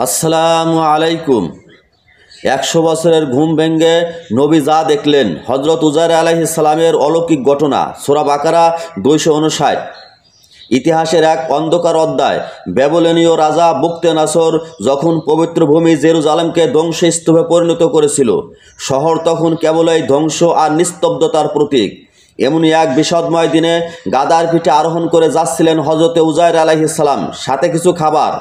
আসসালামু আলাইকুম। 100 বছরের ঘুম ভেঙে নবী যা দেখলেন, হজরত উজাইর আলাইহিস সালামের অলৌকিক ঘটনা। সূরা বাকারা 259। ইতিহাসের এক অন্ধকার অধ্যায়। ব্যাবিলনীয় রাজা বুকতেনাসর যখন পবিত্র ভূমি জেরুজালেমকে ধ্বংসস্তূপে পরিণত করেছিল, শহর তখন কেবলই ধ্বংস আর নিস্তব্ধতার প্রতীক। এমনই এক বিষাদময় দিনে গাদার পিঠে আরোহণ করে যাচ্ছিলেন হজরতে উজাইর আলাইহিস সালাম, সাথে কিছু খাবার।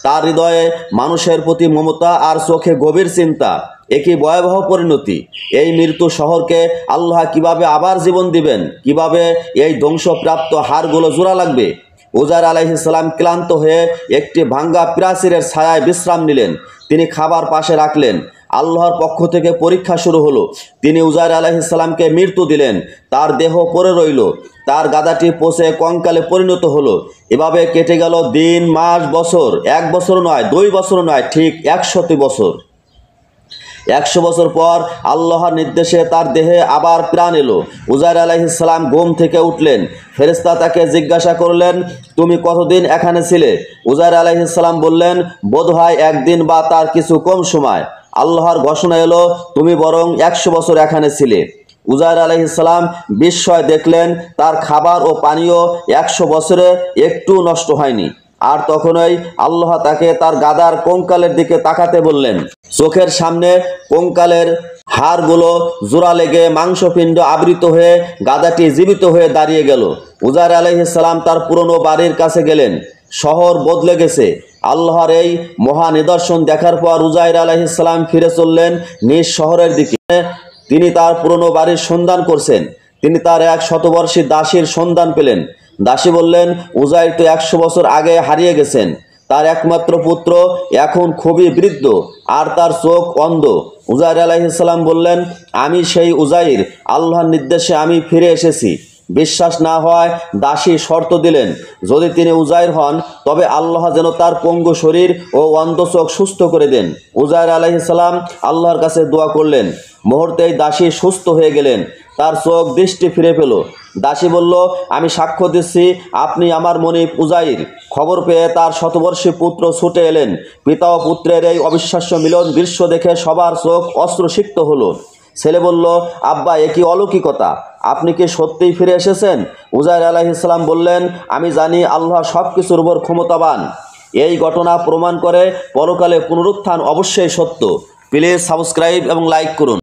তার হৃদয়ে মানুষের প্রতি মমতা আর চোখে গভীর চিন্তা। একই ভয়াবহ পরিণতি। এই মৃত্যু শহরকে আল্লাহ কিভাবে আবার জীবন দিবেন, কিভাবে এই ধ্বংসপ্রাপ্ত হাড়গুলো জোড়া লাগবে। উজাইর আলাইহিস সালাম ক্লান্ত হয়ে একটি ভাঙ্গা প্রাচীরের ছায়ায় বিশ্রাম নিলেন। তিনি খাবার পাশে রাখলেন। আল্লাহর পক্ষ থেকে পরীক্ষা শুরু হলো। তিনি উজাইর আলাইহিস সালামকে মৃত্যু দিলেন। তার দেহ পড়ে রইল। তার গাদাটি পচে কঙ্কালে পরিণত হলো। এভাবে কেটে গেল দিন, মাস, বছর। 1 বছর নয়, 2 বছর নয়, ঠিক 100 বছর। 100 বছর পর আল্লাহর নির্দেশে তার দেহে আবার প্রাণ এলো। উজাইর আলাইহিস সালাম ঘুম থেকে উঠলেন। ফেরেশতা তাকে জিজ্ঞাসা করলেন, তুমি কতদিন এখানে ছিলে? উজাইর আলাইহিস সালাম বললেন, বোধহয় 1 দিন বা তার কিছু কম সময়। আল্লাহর ঘোষণা এলো, তুমি বরং 100 বছর এখানে ছিলে। উজাইর আলাইহিস সালাম বিস্ময় দেখলেন, তার খাবার ও পানীয় 100 বছরে একটু নষ্ট হয়নি। আর তখনই আল্লাহ তাকে তার গাদার কঙ্কালের দিকে তাকাতে বললেন। চোখের সামনে কঙ্কালের হাড়গুলো জোড়া লেগে মাংসপিণ্ড আবৃত হয়ে গাদাটি জীবিত হয়ে দাঁড়িয়ে গেল। উজাইর আলাইহিস সালাম তার পুরনো বাড়ির কাছে গেলেন। শহর বদলে গেছে। আল্লাহর এই মহা নিদর্শন দেখার পর উজাইর আলাইহিস সালাম ফিরে চললেন নিজ শহরের দিকে। তিনি তার পুরনো বাড়ির সন্ধান করছেন। তিনি তার এক শতবর্ষী দাসীর সন্ধান পেলেন। দাসী বললেন, উজাইর তো 100 বছর আগে হারিয়ে গেছেন। তার একমাত্র পুত্র এখন খুবই বৃদ্ধ আর তার চোখ অন্ধ। উজাইর আলাইহিস সালাম বললেন, আমি সেই উজাইর, আল্লাহর নির্দেশে আমি ফিরে এসেছি। বিশ্বাস না হয় দাসী শর্ত দিলেন, যদি তিনি উজাইর হন তবে আল্লাহ যেন তার পঙ্গু শরীর ও অন্ধ চোখ সুস্থ করে দেন। উজাইর আলাইহিস সালাম আল্লাহর কাছে দোয়া করলেন। মুহূর্তেই দাসী সুস্থ হয়ে গেলেন। তার চোখ দৃষ্টি ফিরে পেল। দাসী বলল, আমি সাক্ষ্য দিচ্ছি আপনি আমার মনিব উজাইর। খবর পেয়ে তার শতবর্ষী পুত্র ছুটে এলেন। পিতা ও পুত্রের এই অবিশ্বাস্য মিলন দৃশ্য দেখে সবার চোখ অশ্রুসিক্ত হলো। ছেলে বলল, আব্বা, এ কি অলৌকিকতা! আপনি কি সত্যিই ফিরে এসেছেন? উজাইর আলাইহিস সালাম বললেন, আমি জানি আল্লাহ সব কিছুর উপর ক্ষমতাবান। এই ঘটনা প্রমাণ করে পরকালে পুনরুত্থান অবশ্যই সত্য। প্লিজ সাবস্ক্রাইব এবং লাইক করুন।